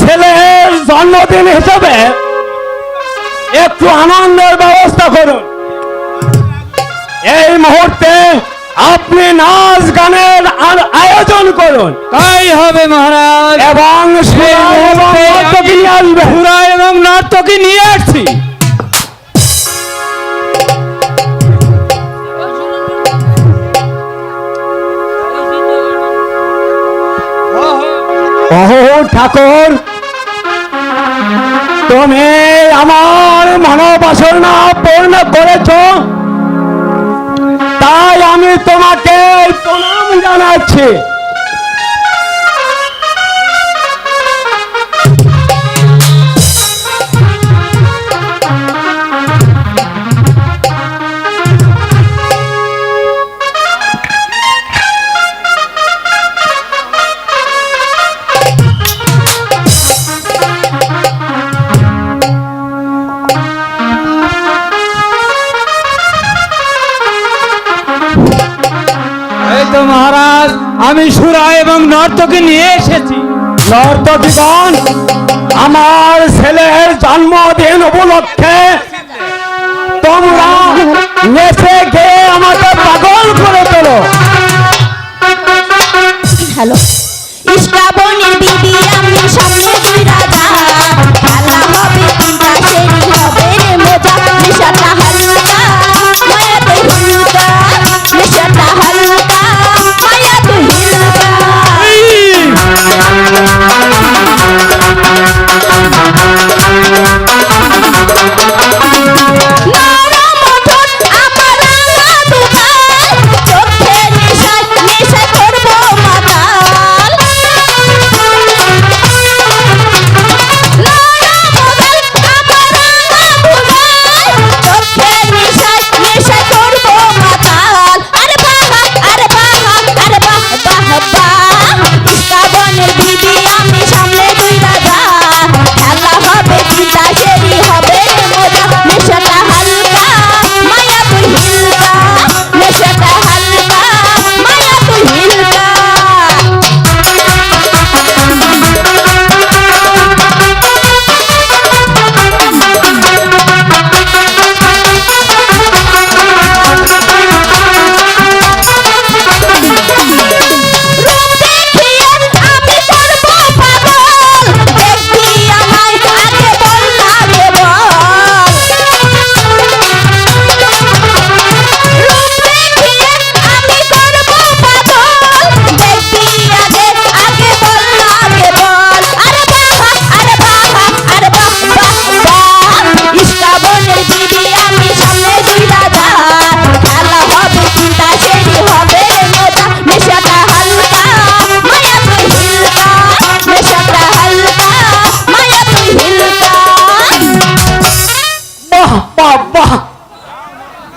ছেলের জন্মদিন হিসেবে একটু আনন্দের ব্যবস্থা করুন। এই মুহূর্তে আপনি নাচ গানের আয়োজন করুন। তাই হবে মহারাজ, এবং নর্তকী নিয়ে আসবে। সুরা এবং নর্তকী নিয়ে আসছি। ওহো ঠাকুর, তুমি আমার মনোবাসনা পূর্ণ করেছ, তাই আমি তোমাকে প্রণাম জানাচ্ছি। মহারাজ, আমি সুরা এবং নর্তকী নিয়ে এসেছি। নর্তকীগণ, আমার ছেলের জন্মদিন উপলক্ষে তোমরা নেচে গিয়ে আমাকে পাগল করে তোলো। হ্যালো, শ্রাবণের বিবি আমি সামনে দুই রাজা, খেলা হবে তিনটা সেরি হবে রে মজা, নেশাটা হালকা মায়াতে হিলকা, নেশাটা হালকা মায়াতে হিলকা।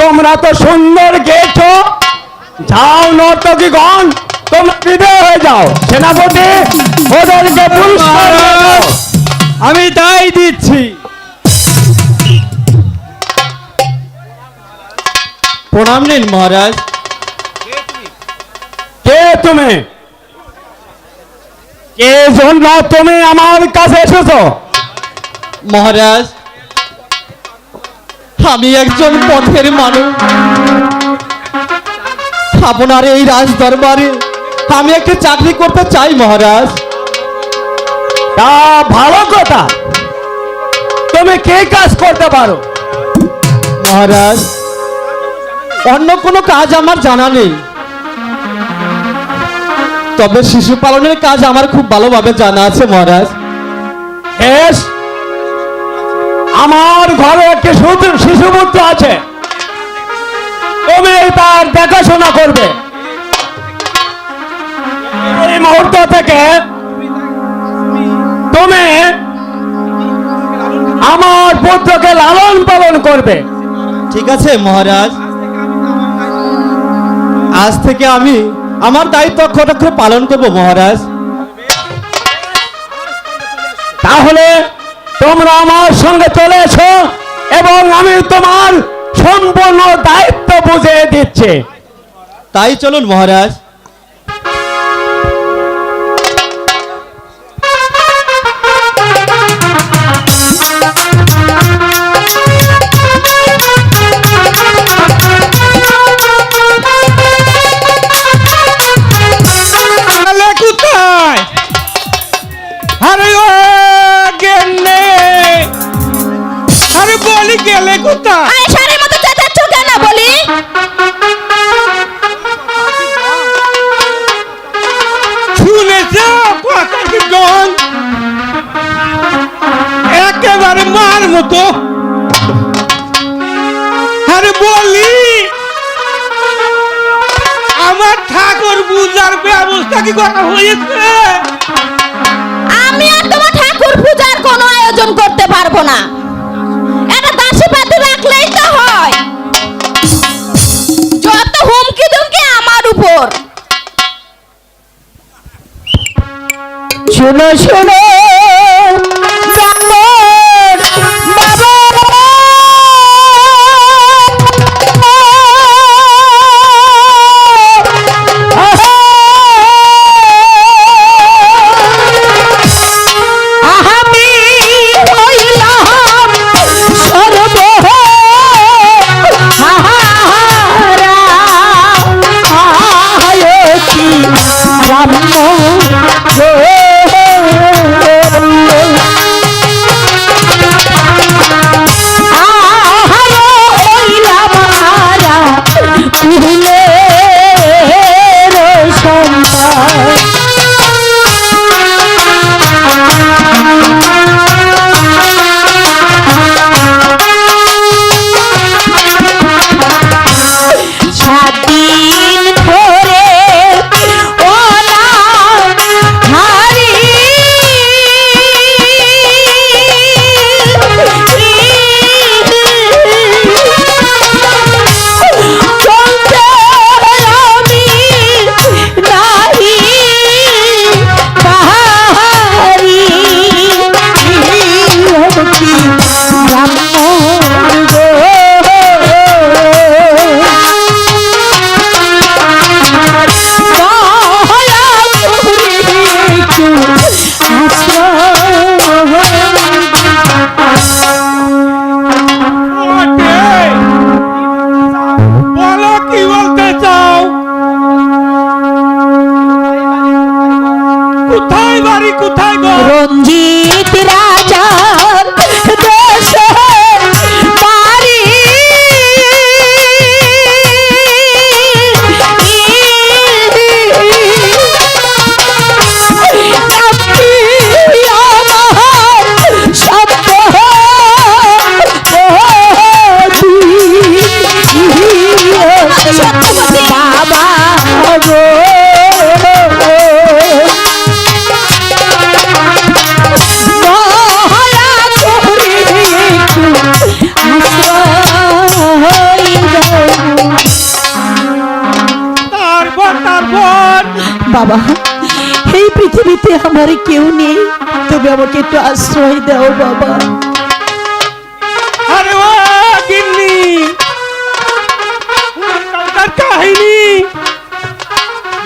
তোমরা তো সুন্দর গেয়েছ, যাও নর্তকীগণ, তোমরা বিদায় হয়ে যাও। সেনাপতি, ওদেরকে পুরস্কার দাও। আমি তাই দিচ্ছি। প্রণাম নিন মহারাজ। কে তুমি? কে জন্য তুমি আমার কাছে এসেছো? মহারাজ, আমি একজন পথের মানুষ। আপনার এই রাজ দরবারে আমি একটা চাকরি করতে চাই মহারাজ। তা ভালো কথা, তুমি কে কাজ করতে পারো? মহারাজ, অন্য কোনো কাজ আমার জানা নেই, তবে শিশু পালনের কাজ আমার খুব ভালোভাবে জানা আছে মহারাজ। বেশ, আমার ঘরে একটি শিশুপুত্র আছে, তুমি তার দেখাশোনা করবে। এই মুহূর্ত থেকে তুমি আমার পুত্রকে লালন পালন করবে। ঠিক আছে মহারাজ, আজ থেকে আমি আমার দায়িত্ব অক্ষরে পালন করব মহারাজ। তাহলে তোমরা আমার সঙ্গে চলে এসো এবং আমি তোমার সম্পূর্ণ দায়িত্ব বুঝিয়ে দিচ্ছি। তাই চলুন মহারাজ। বলি গেলে কোথায়? আরে সারের মতো চেঁচাচ্ছ কেন বলি? শুনেছ কথা কি গন? একেবারে মার মতো। আরে বলি আমার ঠাকুর পূজার ব্যবস্থা কি করা হয়েছে? আমি আর তোমার ঠাকুর পূজার কোনো আয়োজন করতে পারবো না। এটা দাসী পাতি রাখলেই তো হয়। যত হুমকি দুমকি আমার উপর। শোনো শোনো রঞ্জিত রাজার দেশে বাড়ি বাবা, এই পৃথিবীতে আমার কেউ নেই, তবে আমাকে একটু আশ্রয় দাও বাবা। আরে ও গিন্নি, তার কাহিনী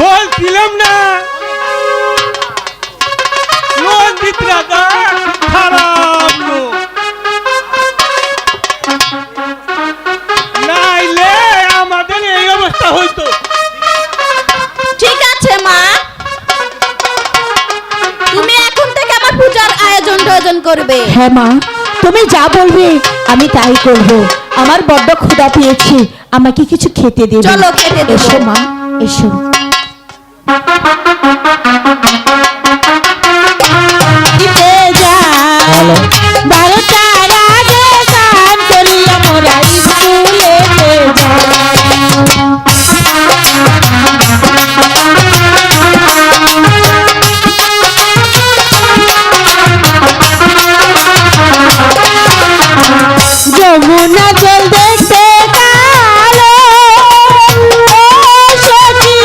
বলছিলাম না, রঞ্জিত রাজা খারাপ লোক, নাইলে আমাদের এই অবস্থা হইতো। ঠিক আছে মা, তুমি এখন থেকে আমার পূজার আয়োজন করবে। হ্যাঁ মা, তুমি যা বলবে আমি তাই করব। আমার বড্ড ক্ষুধা পেয়েছে, আমাকে কিছু খেতে দেবে। চলো খেতে দেবো। এসো মা, এসো। দিতে যাও 12টার আগে স্নান করিয়া মোরা স্কুলেতে যমুনা জল দেখতে কালো, ও সখী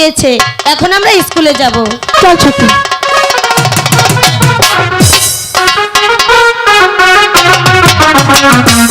দিয়েছে, এখন আমরা স্কুলে যাব। চল ছোটি।